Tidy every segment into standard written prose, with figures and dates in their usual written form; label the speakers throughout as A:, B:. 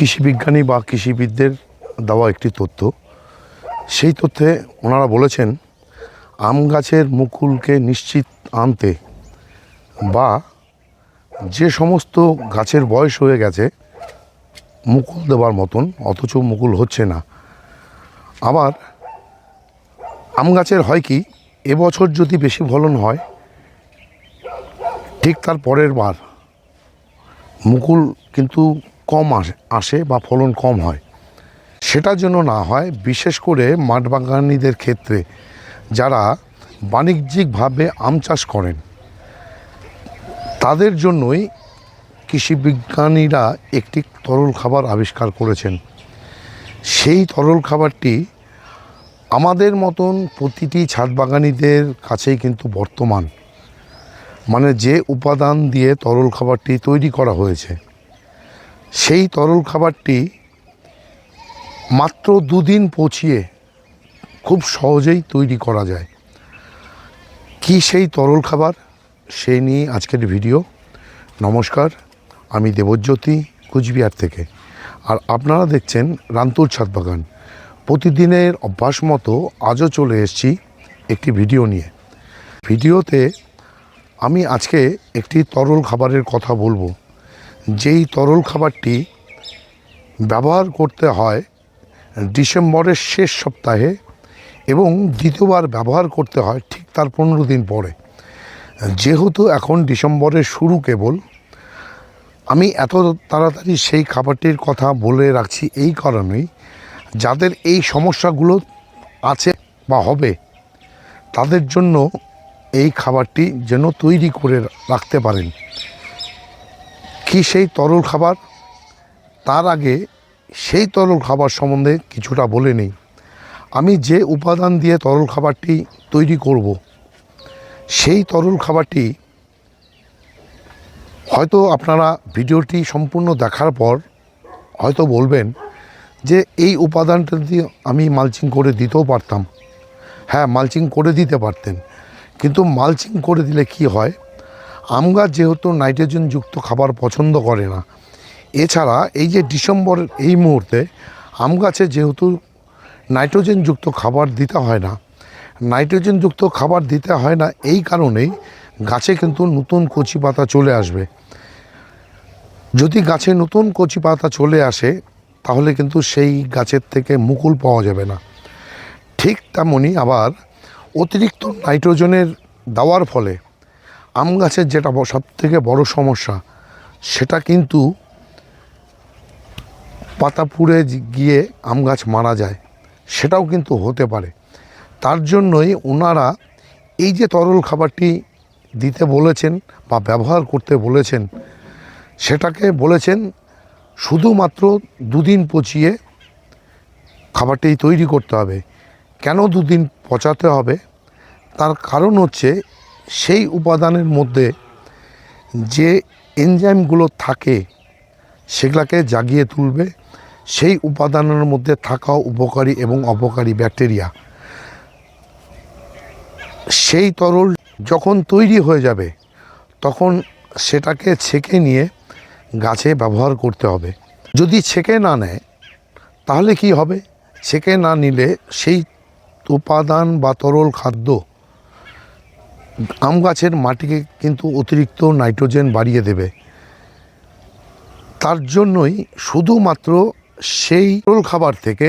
A: কৃষি বিজ্ঞানী বা কৃষিবিদদের দেওয়া একটি তথ্য। সেই তথ্যে ওনারা বলেছেন আম গাছের মুকুলকে নিশ্চিত আনতে বা যে সমস্ত গাছের বয়স হয়ে গেছে মুকুল দেওয়ার মতন অথচ মুকুল হচ্ছে না, আবার আম গাছের হয় কি এবছর যদি বেশি ফলন হয় ঠিক তার পরের বার মুকুল কিন্তু কম আসে বা ফলন কম হয়। সেটা যেন না হয়, বিশেষ করে মাঠ বাগানীদের ক্ষেত্রে যারা বাণিজ্যিকভাবে আম চাষ করেন তাদের জন্যই কৃষি বিজ্ঞানীরা একটি তরল খাবার আবিষ্কার করেছেন। সেই তরল খাবারটি আমাদের মতন প্রতিটি ছাদ বাগানীদের কাছেই কিন্তু বর্তমান, মানে যে উপাদান দিয়ে তরল খাবারটি তৈরি করা হয়েছে সেই তরল খাবারটি মাত্র 2 দিন পচিয়ে খুব সহজেই তৈরি করা যায়। কি সেই তরল খাবার, সেই নিয়ে আজকের ভিডিও। নমস্কার, আমি দেবজ্যোতি কুচবিহার থেকে, আর আপনারা দেখছেন রান্তুর ছাদ বাগান। প্রতিদিনের অভ্যাস মতো আজও চলে এসেছি একটি ভিডিও নিয়ে। ভিডিওতে আমি আজকে একটি তরল খাবারের কথা বলবো, যেই তরল খাবারটি ব্যবহার করতে হয় ডিসেম্বরের শেষ সপ্তাহে এবং দ্বিতীয়বার ব্যবহার করতে হয় ঠিক তার 15 দিন পরে। যেহেতু এখন ডিসেম্বরের শুরু কেবল, আমি এত তাড়াতাড়ি সেই খাবারটির কথা বলে রাখছি এই কারণেই, যাদের এই সমস্যাগুলো আছে বা হবে তাদের জন্য এই খাবারটি যেন তৈরি করে রাখতে পারেন। কি সেই তরল খাবার, তার আগে সেই তরল খাবার সম্বন্ধে কিছুটা বলে নিই। আমি যে উপাদান দিয়ে তরল খাবারটি তৈরি করব সেই তরল খাবারটি হয়তো আপনারা ভিডিওটি সম্পূর্ণ দেখার পর হয়তো বলবেন যে এই উপাদানটা দিয়ে আমি মালচিং করে দিতেও পারতাম। হ্যাঁ, মালচিং করে দিতে পারতেন, কিন্তু মালচিং করে দিলে কি হয়, আম গাছ যেহেতু নাইট্রোজেনযুক্ত খাবার পছন্দ করে না, এছাড়া এই যে ডিসেম্বরের এই মুহূর্তে আম গাছে যেহেতু নাইট্রোজেনযুক্ত খাবার দিতে হয় না, নাইট্রোজেনযুক্ত খাবার দিতে হয় না এই কারণেই গাছে কিন্তু নতুন কচি পাতা চলে আসবে। যদি গাছে নতুন কচি পাতা চলে আসে তাহলে কিন্তু সেই গাছের থেকে মুকুল পাওয়া যাবে না। ঠিক তেমনই আবার অতিরিক্ত নাইট্রোজেনের দেওয়ার ফলে আম গাছের যেটা সবথেকে বড় সমস্যা, সেটা কিন্তু পাতা পুড়ে গিয়ে আম গাছ মারা যায়, সেটাও কিন্তু হতে পারে। তার জন্যই ওনারা এই যে তরল খাবারটি দিতে বলেছেন বা ব্যবহার করতে বলেছেন, সেটাকে বলেছেন শুধুমাত্র 2 দিন পচিয়ে খাবারটি তৈরি করতে হবে। কেন 2 দিন পচাতে হবে, তার কারণ হচ্ছে সেই উপাদানের মধ্যে যে এনজাইমগুলো থাকে সেগুলোকে জাগিয়ে তুলবে। সেই উপাদানের মধ্যে থাকা উপকারী এবং অপকারী ব্যাকটেরিয়া, সেই তরল যখন তৈরি হয়ে যাবে তখন সেটাকে ছেঁকে নিয়ে গাছে ব্যবহার করতে হবে। যদি ছেঁকে না নেয় তাহলে কি হবে, ছেঁকে না নিলে সেই উপাদান বা তরল খাদ্য আম গাছের মাটিকে কিন্তু অতিরিক্ত নাইট্রোজেন বাড়িয়ে দেবে। তার জন্যই শুধুমাত্র সেই তরল খাবার থেকে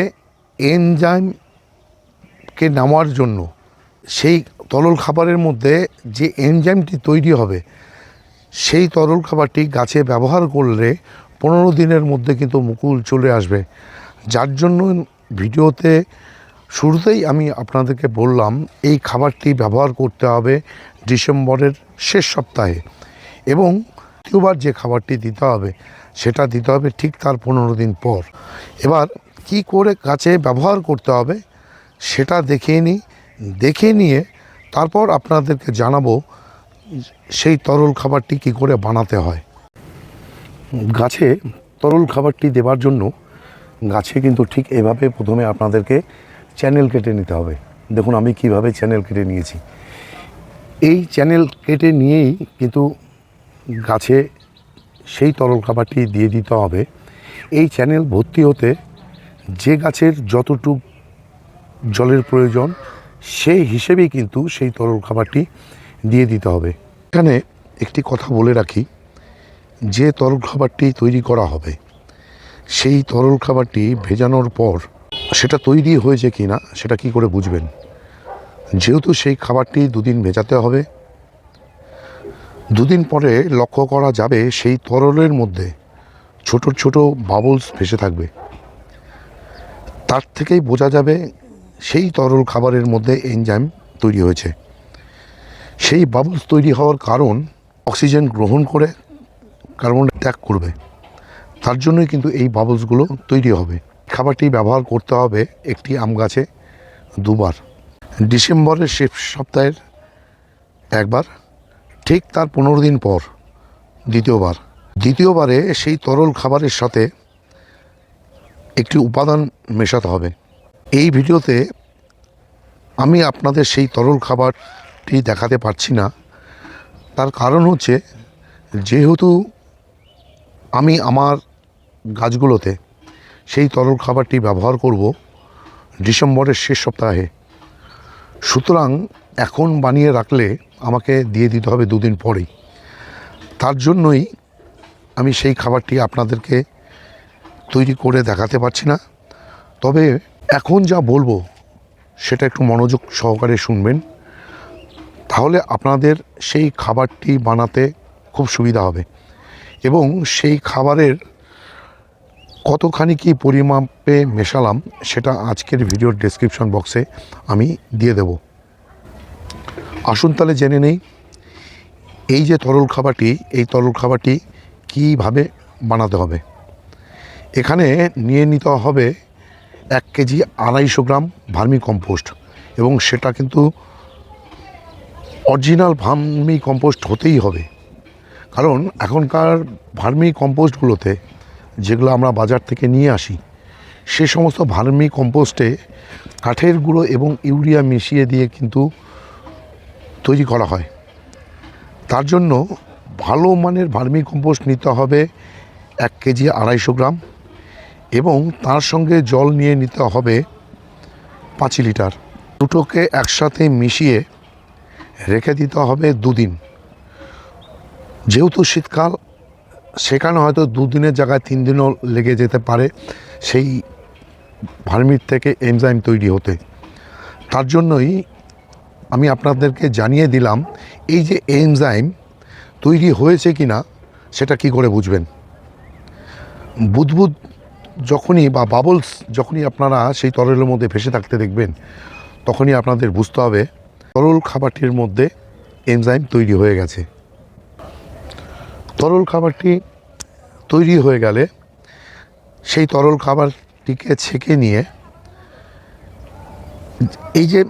A: এনজাইমকে নেওয়ার জন্য, সেই তরল খাবারের মধ্যে যে এনজাইমটি তৈরি হবে সেই তরল খাবারটি গাছে ব্যবহার করলে 15 দিনের মধ্যে কিন্তু মুকুল চলে আসবে। যার জন্য ভিডিওতে শুরুতেই আমি আপনাদেরকে বললাম এই খাবারটি ব্যবহার করতে হবে ডিসেম্বরের শেষ সপ্তাহে, এবং দ্বিতীয়বার যে খাবারটি দিতে হবে সেটা দিতে হবে ঠিক তার 15 দিন পর। এবার কি করে গাছে ব্যবহার করতে হবে সেটা দেখে নিয়ে তারপর আপনাদেরকে জানাবো সেই তরল খাবারটি কি করে বানাতে হয়। গাছে তরল খাবারটি দেওয়ার জন্য গাছে কিন্তু ঠিক এভাবে প্রথমে আপনাদেরকে চ্যানেল কেটে নিতে হবে। দেখুন আমি কিভাবে চ্যানেল কেটে নিয়েছি। এই চ্যানেল কেটে নিয়েই কিন্তু গাছে সেই তরল খাবারটি দিয়ে দিতে হবে। এই চ্যানেল ভর্তি হতে যে গাছের যতটুক জলের প্রয়োজন সেই হিসেবেই কিন্তু সেই তরল খাবারটি দিয়ে দিতে হবে। এখানে একটি কথা বলে রাখি, যে তরল খাবারটি তৈরি করা হবে সেই তরল খাবারটি ভেজানোর পর সেটা তৈরি হয়েছে কি না সেটা কি করে বুঝবেন? যেহেতু সেই খাবারটি দুদিন ভেজাতে হবে, দুদিন পরে লক্ষ্য করা যাবে সেই তরলের মধ্যে ছোট ছোট বাবলস ভেসে থাকবে। তার থেকেই বোঝা যাবে সেই তরল খাবারের মধ্যে এনজাইম তৈরি হয়েছে। সেই বাবলস তৈরি হওয়ার কারণ অক্সিজেন গ্রহণ করে কার্বন ত্যাগ করবে, তার জন্যই কিন্তু এই বাবলসগুলো তৈরি হবে। খাবারটি ব্যবহার করতে হবে একটি আম গাছে দুবার, ডিসেম্বরের শেষ সপ্তাহের একবার, ঠিক তার 15 দিন পর দ্বিতীয়বারে সেই তরল খাবারের সাথে একটি উপাদান মেশাতে হবে। এই ভিডিওতে আমি আপনাদের সেই তরল খাবারটি দেখাতে পারছি না, তার কারণ হচ্ছে যেহেতু আমি আমার গাছগুলোতে সেই তরল খাবারটি ব্যবহার করব ডিসেম্বরের শেষ সপ্তাহে, সুতরাং এখন বানিয়ে রাখলে আমাকে দিয়ে দিতে হবে দুদিন পরেই। তার জন্যই আমি সেই খাবারটি আপনাদেরকে তৈরি করে দেখাতে পারছি না। তবে এখন যা বলবো সেটা একটু মনোযোগ সহকারে শুনবেন, তাহলে আপনাদের সেই খাবারটি বানাতে খুব সুবিধা হবে এবং সেই খাবারের কতখানি কি পরিমাপে মেশালাম সেটা আজকের ভিডিওর ডেসক্রিপশন বক্সে আমি দিয়ে দেব। আসুন তাহলে জেনে নেই এই যে তরল খাবারটি, এই তরল খাবারটি কীভাবে বানাতে হবে। এখানে নিয়ে নিতে হবে 1 কেজি 250 গ্রাম ভার্মি কম্পোস্ট, এবং সেটা কিন্তু অরিজিনাল ভার্মি কম্পোস্ট হতেই হবে। কারণ এখনকার ভার্মি কম্পোস্টগুলোতে যেগুলো আমরা বাজার থেকে নিয়ে আসি, সে সমস্ত ভার্মি কম্পোস্টে কাঠের গুঁড়ো এবং ইউরিয়া মিশিয়ে দিয়ে কিন্তু তৈরি করা হয়। তার জন্য ভালো মানের ভার্মি কম্পোস্ট নিতে হবে 1 কেজি 250 গ্রাম, এবং তার সঙ্গে জল নিয়ে নিতে হবে 5 লিটার। দুটোকে একসাথে মিশিয়ে রেখে দিতে হবে 2 দিন। যেহেতু শীতকাল, সেখানে হয়তো 2 দিনের জায়গায় 3 দিনও লেগে যেতে পারে সেই ভার্মির থেকে এনজাইম তৈরি হতে। তার জন্যই আমি আপনাদেরকে জানিয়ে দিলাম এই যে এনজাইম তৈরি হয়েছে কি না সেটা কি করে বুঝবেন। বুদবুদ যখনই বা বাবলস যখনই আপনারা সেই তরলের মধ্যে ভেসে থাকতে দেখবেন, তখনই আপনাদের বুঝতে হবে তরল খাবারটির মধ্যে এনজাইম তৈরি হয়ে গেছে। তরল খাবারটি তৈরি হয়ে গেলে সেই তরল খাবারটিকে ছেঁকে নিয়ে এই যে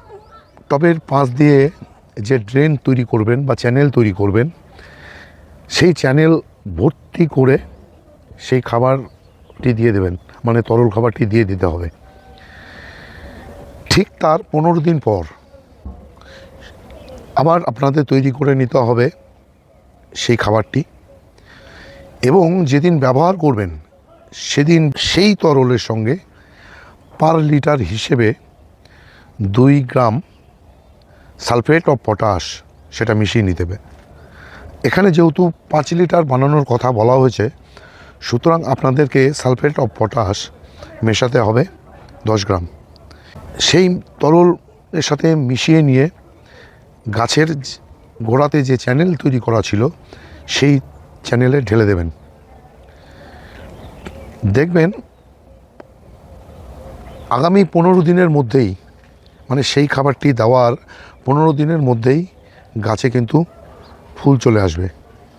A: টবের পাশ দিয়ে যে ড্রেন তৈরি করবেন বা চ্যানেল তৈরি করবেন, সেই চ্যানেল ভর্তি করে সেই খাবারটি দিয়ে দেবেন, মানে তরল খাবারটি দিয়ে দিতে হবে। ঠিক তার 15 দিন পর আবার আপনাদের তৈরি করে নিতে হবে সেই খাবারটি, এবং যেদিন ব্যবহার করবেন সেদিন সেই তরলের সঙ্গে পার লিটার হিসেবে 2 গ্রাম সালফেট অফ পটাশ সেটা মিশিয়ে নিতে হবে। এখানে যেহেতু 5 লিটার বানানোর কথা বলা হয়েছে, সুতরাং আপনাদেরকে সালফেট অফ পটাশ মেশাতে হবে 10 গ্রাম। সেই তরলের সাথে মিশিয়ে নিয়ে গাছের গোড়াতে যে চ্যানেল তৈরি করা ছিল সেই চ্যানেলে ঢেলে দেবেন। দেখবেন আগামী 15 দিনের মধ্যেই, মানে সেই খাবারটি দেওয়ার 15 দিনের মধ্যেই গাছে কিন্তু ফুল চলে আসবে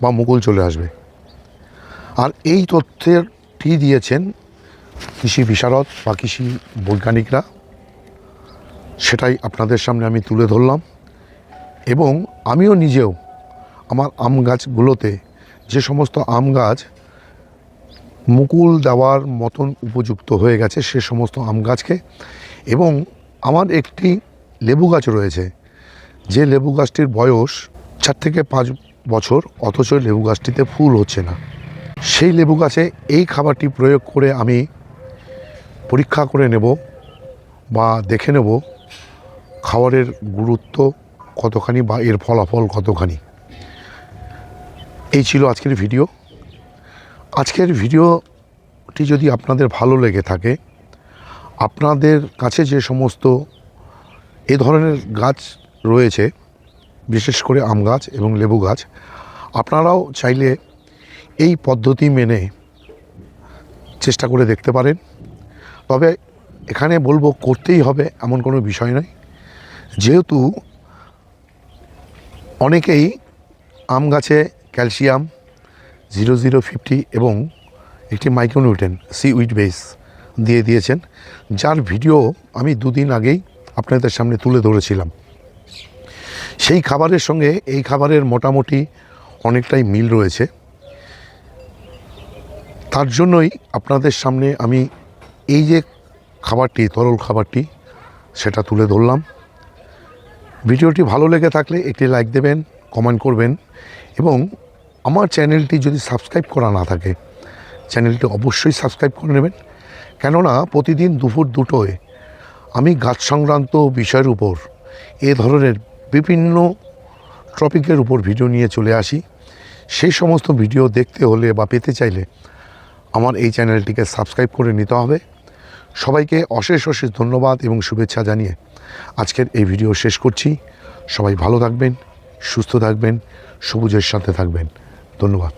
A: বা মুকুল চলে আসবে। আর এই তথ্যটি দিয়েছেন কৃষি বিশারদ বা কৃষি বৈজ্ঞানিকরা, সেটাই আপনাদের সামনে আমি তুলে ধরলাম। এবং আমিও নিজেও আমার আম গাছগুলোতে যে সমস্ত আম গাছ মুকুল দেওয়ার মতন উপযুক্ত হয়ে গেছে সে সমস্ত আম গাছকে, এবং আমার একটি লেবু গাছ রয়েছে যে লেবু গাছটির বয়স 4 থেকে 5 বছর, অথচ লেবু গাছটিতে ফুল হচ্ছে না। সেই লেবু গাছে এই খাবারটি প্রয়োগ করে আমি পরীক্ষা করে নেব বা দেখে নেব খাবারের গুরুত্ব কতখানি বা এর ফলাফল কতখানি। এই ছিল আজকের ভিডিও। আজকের ভিডিওটি যদি আপনাদের ভালো লেগে থাকে, আপনাদের কাছে যে সমস্ত এ ধরনের গাছ রয়েছে, বিশেষ করে আম গাছ এবং লেবু গাছ, আপনারাও চাইলে এই পদ্ধতি মেনে চেষ্টা করে দেখতে পারেন। তবে এখানে বলবো করতেই হবে এমন কোনো বিষয় নয়, যেহেতু অনেকেই আম গাছে ক্যালসিয়াম 0050 এবং একটি মাইক্রোনিউট্রেন সিউইড বেস দিয়ে দিয়েছেন, যার ভিডিও আমি দুদিন আগেই আপনাদের সামনে তুলে ধরেছিলাম। সেই খাবারের সঙ্গে এই খাবারের মোটামুটি অনেকটাই মিল রয়েছে। তার জন্যই আপনাদের সামনে আমি এই যে খাবারটি, তরল খাবারটি, সেটা তুলে ধরলাম। ভিডিওটি ভালো লেগে থাকলে একটি লাইক দেবেন, কমেন্ট করবেন এবং আমার চ্যানেলটি যদি সাবস্ক্রাইব করা না থাকে, চ্যানেলটি অবশ্যই সাবস্ক্রাইব করে নেবেন। কেননা প্রতিদিন দুপুর 2টোয় আমি গাছ সংক্রান্ত বিষয়ের উপর এ ধরনের বিভিন্ন টপিকের উপর ভিডিও নিয়ে চলে আসি। সেই সমস্ত ভিডিও দেখতে হলে বা পেতে চাইলে আমার এই চ্যানেলটিকে সাবস্ক্রাইব করে নিতে হবে। সবাইকে অশেষ অশেষ ধন্যবাদ এবং শুভেচ্ছা জানিয়ে আজকের এই ভিডিও শেষ করছি। সবাই ভালো থাকবেন, সুস্থ থাকবেন, সবুজের সাথে থাকবেন। ধন্যবাদ।